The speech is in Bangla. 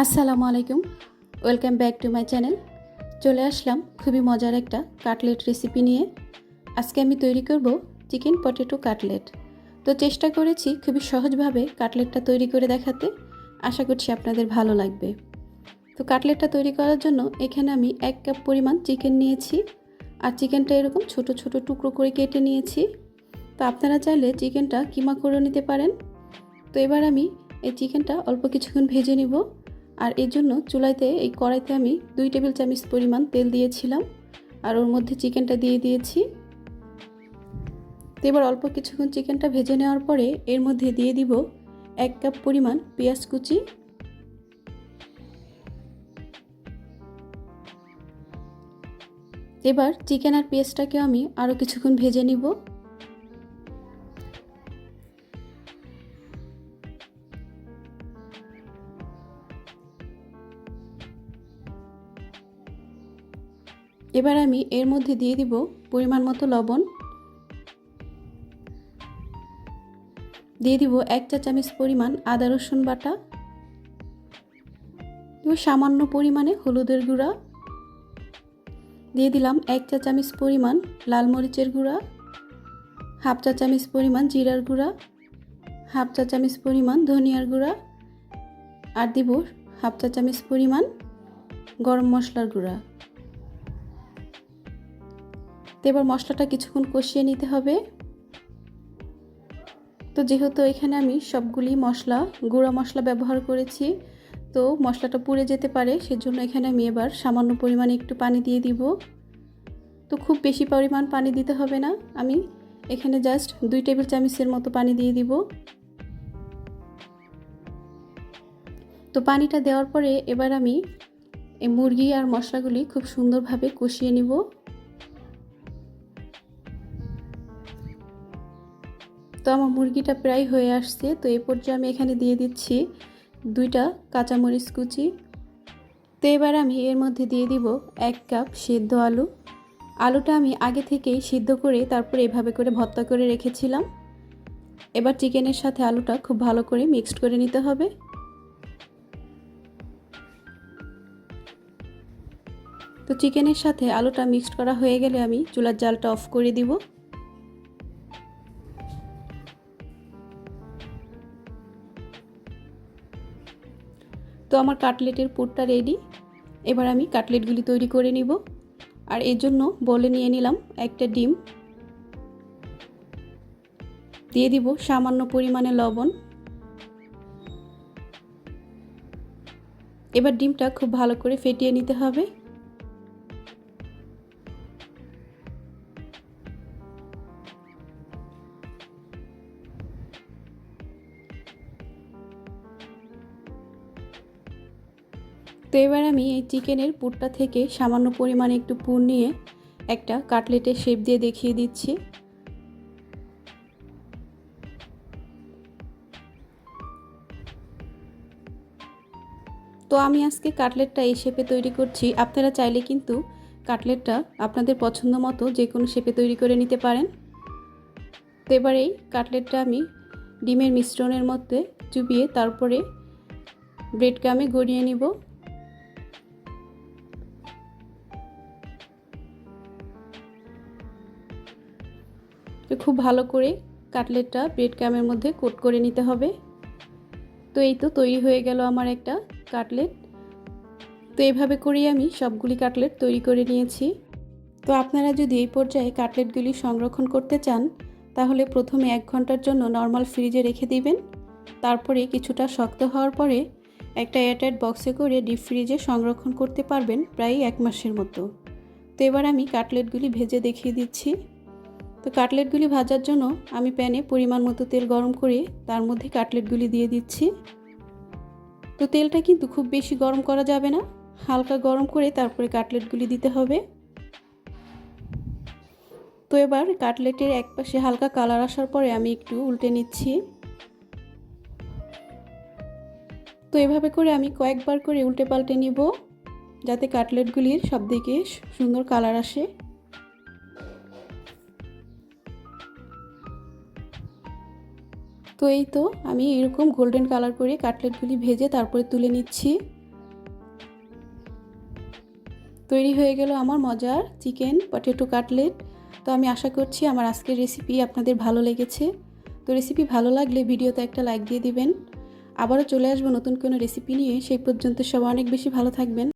আসসালামু আলাইকুম, welcome back to my channel. চলে আসলাম খুবই মজার একটা কাটলেট রেসিপি নিয়ে। আজকে আমি তৈরি করব চিকেন পটেটো কাটলেট। তো চেষ্টা করেছি খুবই সহজভাবে কাটলেটটা তৈরি করে দেখাতে। আশা করছি আপনাদের ভালো লাগবে। তো কাটলেটটা তৈরি করার জন্য এখানে আমি 1 কাপ পরিমাণ চিকেন নিয়েছি, আর চিকেনটা এরকম ছোট ছোট টুকরো করে কেটে নিয়েছি। তো আপনারা চাইলে চিকেনটা কিমা করে নিতে পারেন। তো এবার আমি এই চিকেনটা অল্প কিছুক্ষণ ভেজে নিব। আর এর জন্য চুলাইতে এই কড়াইতে আমি 2 টেবিল চামচ পরিমাণ তেল দিয়েছিলাম, আর ওর মধ্যে চিকেনটা দিয়ে দিয়েছি। তো এবার অল্প কিছুক্ষণ চিকেনটা ভেজে নেওয়ার পরে এর মধ্যে দিয়ে দিব 1 কাপ পরিমাণ পেঁয়াজ কুচি। এবার চিকেন আর পেঁয়াজটাকে আমি আরও কিছুক্ষণ ভেজে নিব। এবার আমি এর মধ্যে দিয়ে দিব পরিমাণ মতো লবণ, দিয়ে দিব 1 চা চামচ পরিমাণ আদা রসুন বাটা, এবং সামান্য পরিমাণে হলুদের গুঁড়া, দিয়ে দিলাম 1 চা চামচ পরিমাণ লাল মরিচের গুঁড়া, হাফ চা চামচ পরিমাণ জিরার গুঁড়া, হাফ চা চামচ পরিমাণ ধনিয়ার গুঁড়া, আর দিব হাফ চা চামচ পরিমাণ গরম মশলার গুঁড়া। তো এবার মশলাটা কিছুক্ষণ কষিয়ে নিতে হবে। তো যেহেতু এখানে আমি সবগুলি মশলা গুঁড়া মশলা ব্যবহার করেছি, তো মশলাটা পুড়ে যেতে পারে, সেজন্য এখানে আমি এবার সামান্য পরিমাণে একটু পানি দিয়ে দিব। তো খুব বেশি পরিমাণ পানি দিতে হবে না, আমি এখানে জাস্ট 2 টেবিল চামচের মতো পানি দিয়ে দিব। তো পানিটা দেওয়ার পরে এবার আমি এই মুরগি আর মশলাগুলি খুব সুন্দরভাবে কষিয়ে নিব। তো আমার মুরগিটা প্রায় হয়ে আসছে। তো এই পর্যায়ে আমি এখানে দিয়ে দিচ্ছি 2টা কাঁচামরিচ কুচি। তো এবার আমি এর মধ্যে দিয়ে দিব 1 কাপ সেদ্ধ আলু। আলুটা আমি আগে থেকেই সিদ্ধ করে তারপরে এভাবে করে ভর্তা করে রেখেছিলাম। এবার চিকেনের সাথে আলুটা খুব ভালো করে মিক্সড করে নিতে হবে। তো চিকেনের সাথে আলুটা মিক্সড করা হয়ে গেলে আমি চুলার জালটা অফ করে দিব। তো আমার কাটলেটের পুরটা রেডি। এবার আমি কাটলেটগুলি তৈরি করে নিব। আর এর জন্য বলে নিয়ে নিলাম একটা ডিম, দিয়ে দিব সামান্য পরিমাণে লবণ। এবার ডিমটা খুব ভালো করে ফেটিয়ে নিতে হবে। তো এবার আমি এই চিকেনের পুরটা থেকে সামান্য পরিমাণে একটু পুর নিয়ে একটা কাটলেটের শেপ দিয়ে দেখিয়ে দিচ্ছি। তো আমি আজকে কাটলেটটা এই শেপে তৈরি করছি। আপনারা চাইলে কিন্তু কাটলেটটা আপনাদের পছন্দ মতো যে কোনো শেপে তৈরি করে নিতে পারেন। তো এবার এই কাটলেটটা আমি ডিমের মিশ্রণের মধ্যে চুবিয়ে তারপরে ব্রেড ক্রামে গড়িয়ে নিব। তো খুব ভালো করে কাটলেটটা ব্রেড ক্রামের মধ্যে কোট করে নিতে হবে। তো এই তো তৈরি হয়ে গেল আমার একটা কাটলেট। তো এইভাবে করেই আমি সবগুলি কাটলেট তৈরি করে নিয়েছি। তো আপনারা যদি এই পর্যায়ে কাটলেটগুলি সংরক্ষণ করতে চান, তাহলে প্রথমে 1 ঘন্টার জন্য নর্মাল ফ্রিজে রেখে দিবেন। তারপরে কিছুটা শক্ত হওয়ার পরে একটা এয়ারটাইট বক্সে করে ডিপ ফ্রিজে সংরক্ষণ করতে পারবেন প্রায় 1 মাসের মতো। তো এবার আমি কাটলেটগুলি ভেজে দেখিয়ে দিচ্ছি। তো কাটলেটগুলি ভাজার জন্য আমি প্যানে পরিমাণ মতো তেল গরম করে তার মধ্যে কাটলেটগুলি দিয়ে দিচ্ছি। তো তেলটা কিন্তু খুব বেশি গরম করা যাবে না, হালকা গরম করে তারপরে কাটলেটগুলি দিতে হবে। তো এবার কাটলেটের এক পাশে হালকা কালার আসার পরে আমি একটু উল্টে নিচ্ছি। তো এভাবে করে আমি কয়েকবার করে উল্টে পাল্টে নিব, যাতে কাটলেটগুলির সব দিকে সুন্দর কালার আসে। তো এই তো আমি এরকম গোল্ডেন কালার করে কাটলেটগুলি ভেজে তারপরে তুলে নিচ্ছি। তৈরি হয়ে গেল আমার মজার চিকেন পটেটো কাটলেট। তো আমি আশা করছি আমার আজকের রেসিপি আপনাদের ভালো লেগেছে। তো রেসিপি ভালো লাগলে ভিডিওতে একটা লাইক দিয়ে দিবেন। আবারও চলে আসবো নতুন কোনো রেসিপি নিয়ে। সেই পর্যন্ত সবাই অনেক বেশি ভালো থাকবেন।